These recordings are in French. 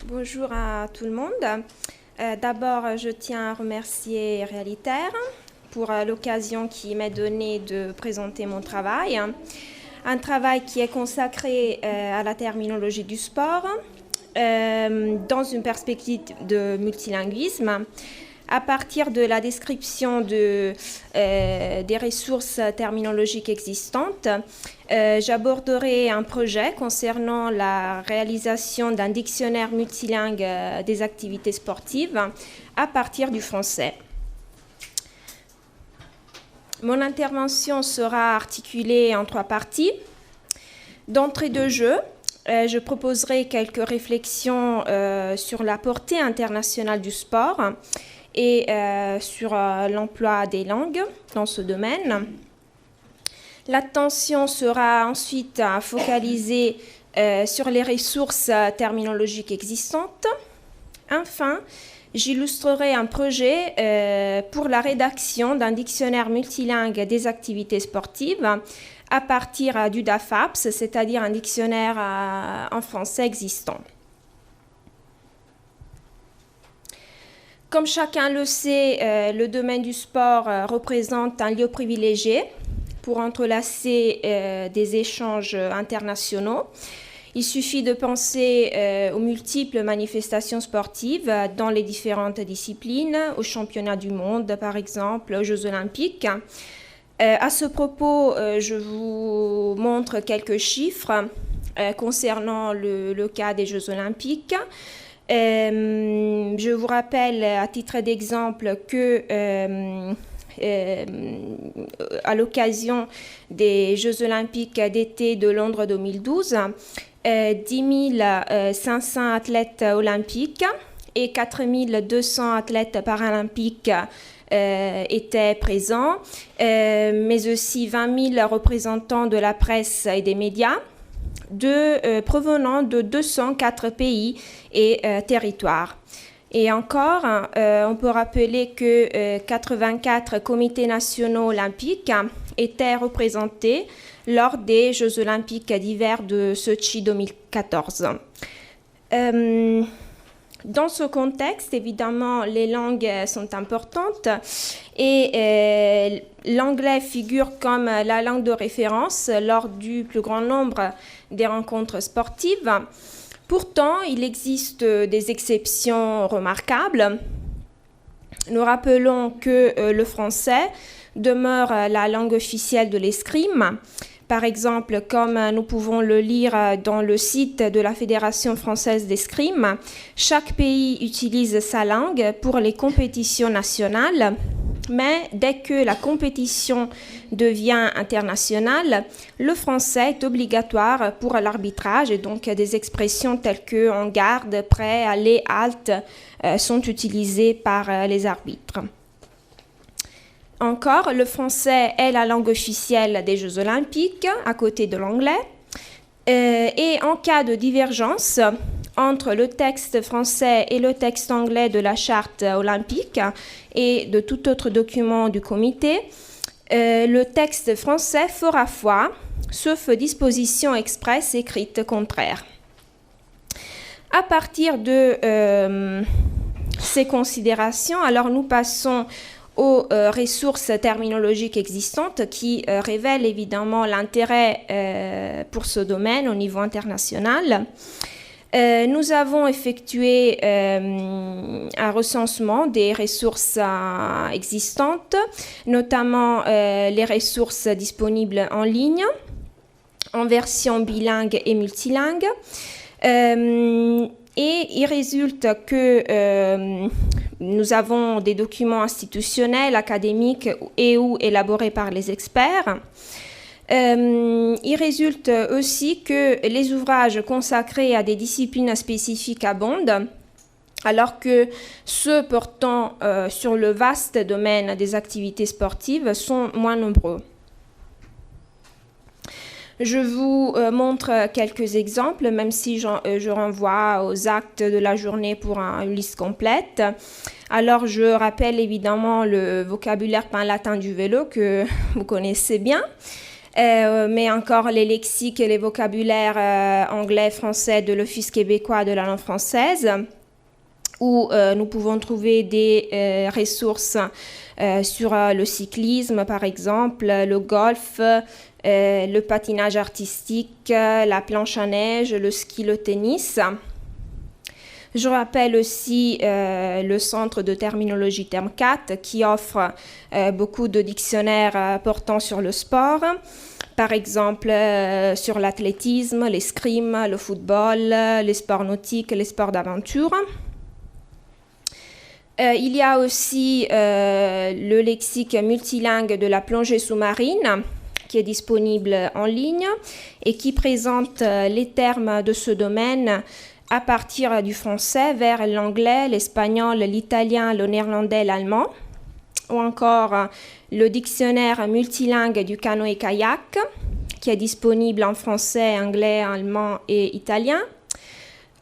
Bonjour à tout le monde. D'abord, je tiens à remercier Realitaire pour l'occasion qui m'est donnée de présenter mon travail. Un travail qui est consacré à la terminologie du sport dans une perspective de multilinguisme. À partir de la description des ressources terminologiques existantes, j'aborderai un projet concernant la réalisation d'un dictionnaire multilingue des activités sportives à partir du français. Mon intervention sera articulée en 3 parties. D'entrée de jeu, je proposerai quelques réflexions sur la portée internationale du sport et sur l'emploi des langues dans ce domaine. L'attention sera ensuite focalisée sur les ressources terminologiques existantes. Enfin, j'illustrerai un projet pour la rédaction d'un dictionnaire multilingue des activités sportives à partir du DAFAPS, c'est-à-dire un dictionnaire en français existant. Comme chacun le sait, le domaine du sport représente un lieu privilégié pour entrelacer des échanges internationaux. Il suffit de penser aux multiples manifestations sportives dans les différentes disciplines, aux championnats du monde par exemple, aux Jeux olympiques. À ce propos, je vous montre quelques chiffres concernant le cas des Jeux olympiques. Je vous rappelle à titre d'exemple que à l'occasion des Jeux olympiques d'été de Londres 2012, 10 500 athlètes olympiques et 4 200 athlètes paralympiques étaient présents, mais aussi 20 000 représentants de la presse et des médias, provenant de 204 pays et territoires. Et encore, on peut rappeler que 84 comités nationaux olympiques étaient représentés lors des Jeux olympiques d'hiver de Sochi 2014. Dans ce contexte, évidemment, les langues sont importantes et l'anglais figure comme la langue de référence lors du plus grand nombre des rencontres sportives. Pourtant, il existe des exceptions remarquables. Nous rappelons que le français demeure la langue officielle de l'escrime. Par exemple, comme nous pouvons le lire dans le site de la Fédération française d'escrime, chaque pays utilise sa langue pour les compétitions nationales, mais dès que la compétition devient internationale, le français est obligatoire pour l'arbitrage et donc des expressions telles que en garde, prêt, aller, halte sont utilisées par les arbitres. Encore, le français est la langue officielle des Jeux olympiques, à côté de l'anglais. Et en cas de divergence entre le texte français et le texte anglais de la charte olympique et de tout autre document du comité, le texte français fera foi, sauf disposition expresse écrite contraire. À partir de ces considérations, alors nous passons aux ressources terminologiques existantes qui révèlent évidemment l'intérêt pour ce domaine au niveau international. Nous avons effectué un recensement des ressources existantes, notamment les ressources disponibles en ligne, en version bilingue et multilingue. Et il résulte que nous avons des documents institutionnels, académiques et ou élaborés par les experts. Il résulte aussi que les ouvrages consacrés à des disciplines spécifiques abondent, alors que ceux portant sur le vaste domaine des activités sportives sont moins nombreux. Je vous montre quelques exemples, même si je renvoie aux actes de la journée pour une liste complète. Alors, je rappelle évidemment le vocabulaire pan-latin du vélo que vous connaissez bien. mais encore les lexiques et les vocabulaires anglais, français de l'Office québécois de la langue française, où nous pouvons trouver des ressources sur le cyclisme, par exemple, le golf, le patinage artistique, la planche à neige, le ski, le tennis. Je rappelle aussi le Centre de terminologie Term4 qui offre beaucoup de dictionnaires portant sur le sport, par exemple sur l'athlétisme, l'escrime, le football, les sports nautiques, les sports d'aventure. Il y a aussi le lexique multilingue de la plongée sous-marine qui est disponible en ligne et qui présente les termes de ce domaine à partir du français vers l'anglais, l'espagnol, l'italien, le néerlandais, l'allemand, ou encore le dictionnaire multilingue du canoë-kayak qui est disponible en français, anglais, allemand et italien,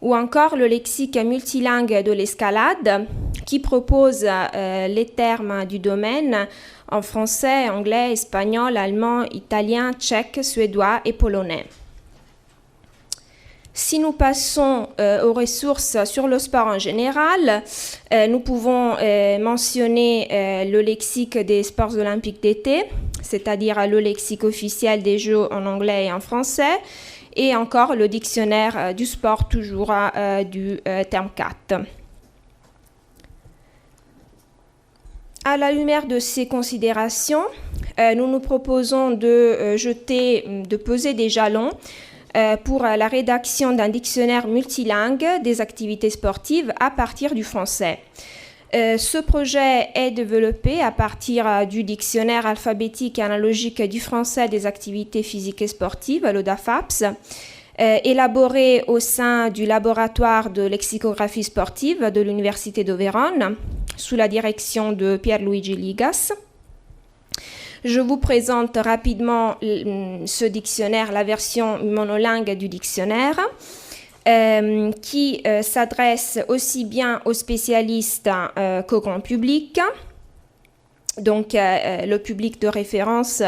ou encore le lexique multilingue de l'escalade qui propose les termes du domaine en français, anglais, espagnol, allemand, italien, tchèque, suédois et polonais. Si nous passons aux ressources sur le sport en général, nous pouvons mentionner le lexique des sports olympiques d'été, c'est-à-dire le lexique officiel des Jeux en anglais et en français, et encore le dictionnaire du sport, toujours du terme 4. À la lumière de ces considérations, nous nous proposons de peser des jalons pour la rédaction d'un dictionnaire multilingue des activités sportives à partir du français. Ce projet est développé à partir du dictionnaire alphabétique et analogique du français des activités physiques et sportives, le DAFAPS, élaboré au sein du laboratoire de lexicographie sportive de l'Université de Vérone, sous la direction de Pierluigi Ligas. Je vous présente rapidement ce dictionnaire, la version monolingue du dictionnaire, qui s'adresse aussi bien aux spécialistes qu'au grand public. Donc, le public de référence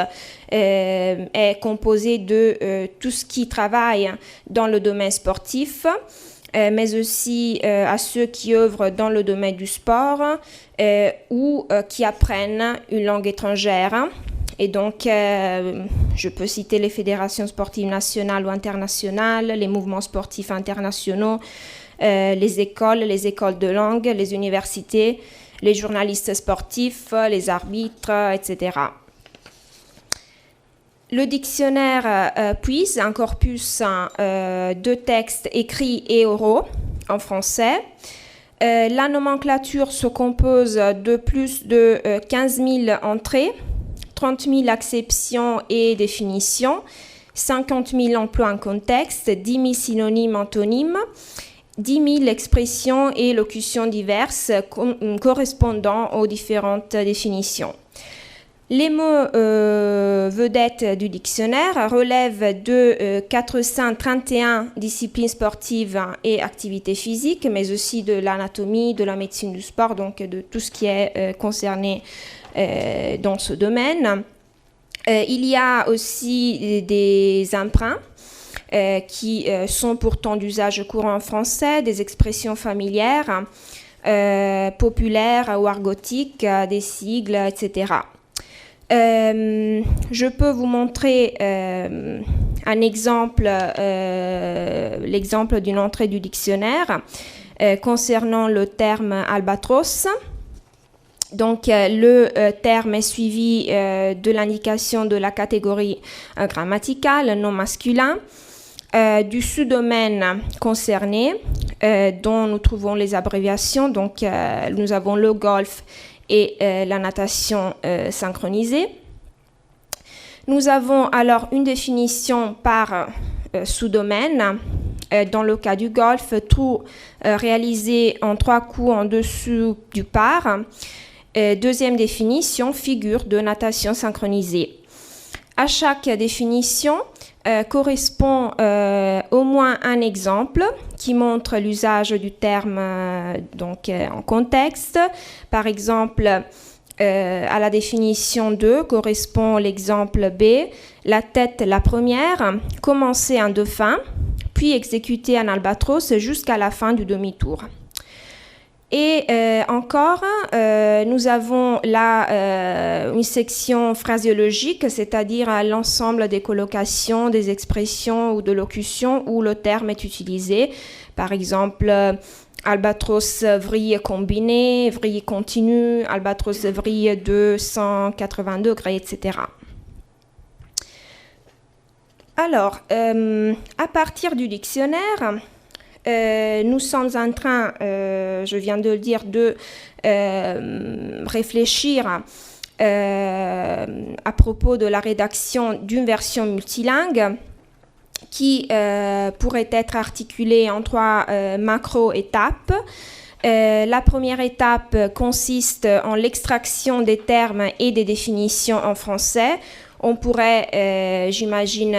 est composé de tout ce qui travaille dans le domaine sportif, mais aussi à ceux qui œuvrent dans le domaine du sport ou qui apprennent une langue étrangère. Et donc, je peux citer les fédérations sportives nationales ou internationales, les mouvements sportifs internationaux, les écoles de langue, les universités, les journalistes sportifs, les arbitres, etc. Le dictionnaire puise un corpus de textes écrits et oraux en français. La nomenclature se compose de plus de 15 000 entrées, 30 000 acceptions et définitions, 50 000 emplois en contexte, 10 000 synonymes antonymes, 10 000 expressions et locutions diverses correspondant aux différentes définitions. Les mots vedettes du dictionnaire relèvent de 431 disciplines sportives et activités physiques, mais aussi de l'anatomie, de la médecine du sport, donc de tout ce qui est concerné dans ce domaine. Il y a aussi des emprunts qui sont pourtant d'usage courant en français, des expressions familières, populaires ou argotiques, des sigles, etc. Je peux vous montrer un exemple, l'exemple d'une entrée du dictionnaire concernant le terme albatros. Donc, le terme est suivi de l'indication de la catégorie grammaticale non masculin, du sous-domaine concerné, dont nous trouvons les abréviations. Donc, nous avons le golf et la natation synchronisée. Nous avons alors une définition par sous-domaine. Dans le cas du golf, tout réalisé en 3 coups en dessous du par. Deuxième définition, figure de natation synchronisée. À chaque définition correspond au moins un exemple qui montre l'usage du terme en contexte. Par exemple, À la définition 2 correspond l'exemple B, la tête la première, commencer un dauphin, puis exécuter un albatros jusqu'à la fin du demi-tour. Et encore, nous avons là une section phraséologique, c'est-à-dire l'ensemble des collocations, des expressions ou de locutions où le terme est utilisé. Par exemple, albatros vrille combiné, vrille continu, albatros vrille de 180 degrés, etc. Alors, à partir du dictionnaire, nous sommes en train, je viens de le dire, de réfléchir à propos de la rédaction d'une version multilingue qui pourrait être articulée en 3 macro-étapes. La première étape consiste en l'extraction des termes et des définitions en français. On pourrait, j'imagine,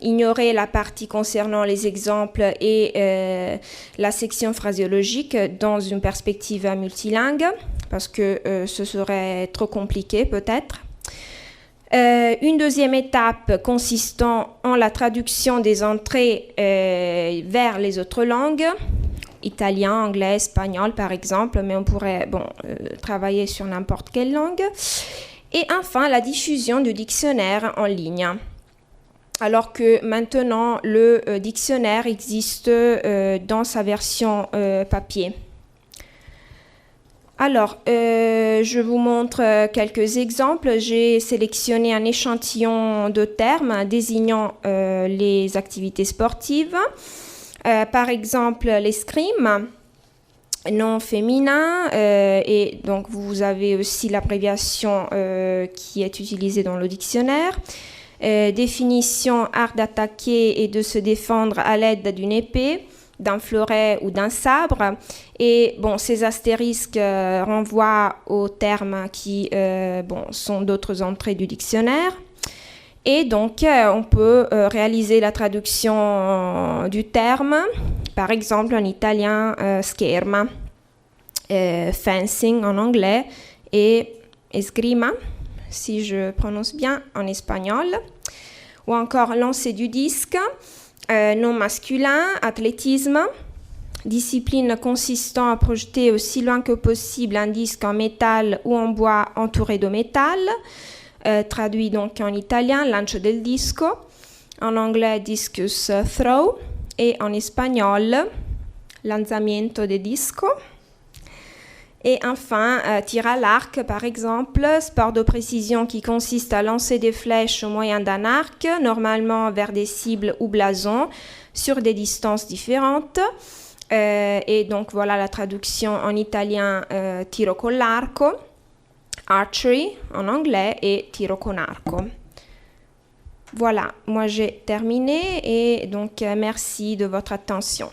ignorer la partie concernant les exemples et la section phraséologique dans une perspective multilingue, parce que ce serait trop compliqué peut-être. Une deuxième étape consistant en la traduction des entrées vers les autres langues, italien, anglais, espagnol par exemple, mais on pourrait travailler sur n'importe quelle langue. Et enfin, la diffusion du dictionnaire en ligne. Alors que maintenant, le dictionnaire existe dans sa version papier. Alors, je vous montre quelques exemples. J'ai sélectionné un échantillon de termes désignant les activités sportives. Par exemple, l'escrime, nom féminin, et donc vous avez aussi l'abréviation qui est utilisée dans le dictionnaire. Définition, art d'attaquer et de se défendre à l'aide d'une épée, d'un fleuret ou d'un sabre. Et ces astérisques renvoient aux termes qui sont d'autres entrées du dictionnaire. Et donc, on peut réaliser la traduction du terme, par exemple en italien, scherma, fencing en anglais et esgrima, si je prononce bien, en espagnol. Ou encore lancer du disque, nom masculin, athlétisme, discipline consistant à projeter aussi loin que possible un disque en métal ou en bois entouré de métal, traduit donc en italien, lancio del disco, en anglais, discus throw, et en espagnol, lanzamiento de disco. Et enfin, tir à l'arc, par exemple, sport de précision qui consiste à lancer des flèches au moyen d'un arc, normalement vers des cibles ou blasons, sur des distances différentes. Et donc voilà la traduction en italien, tiro con l'arco, archery en anglais et tiro con arco. Voilà, moi j'ai terminé et donc merci de votre attention.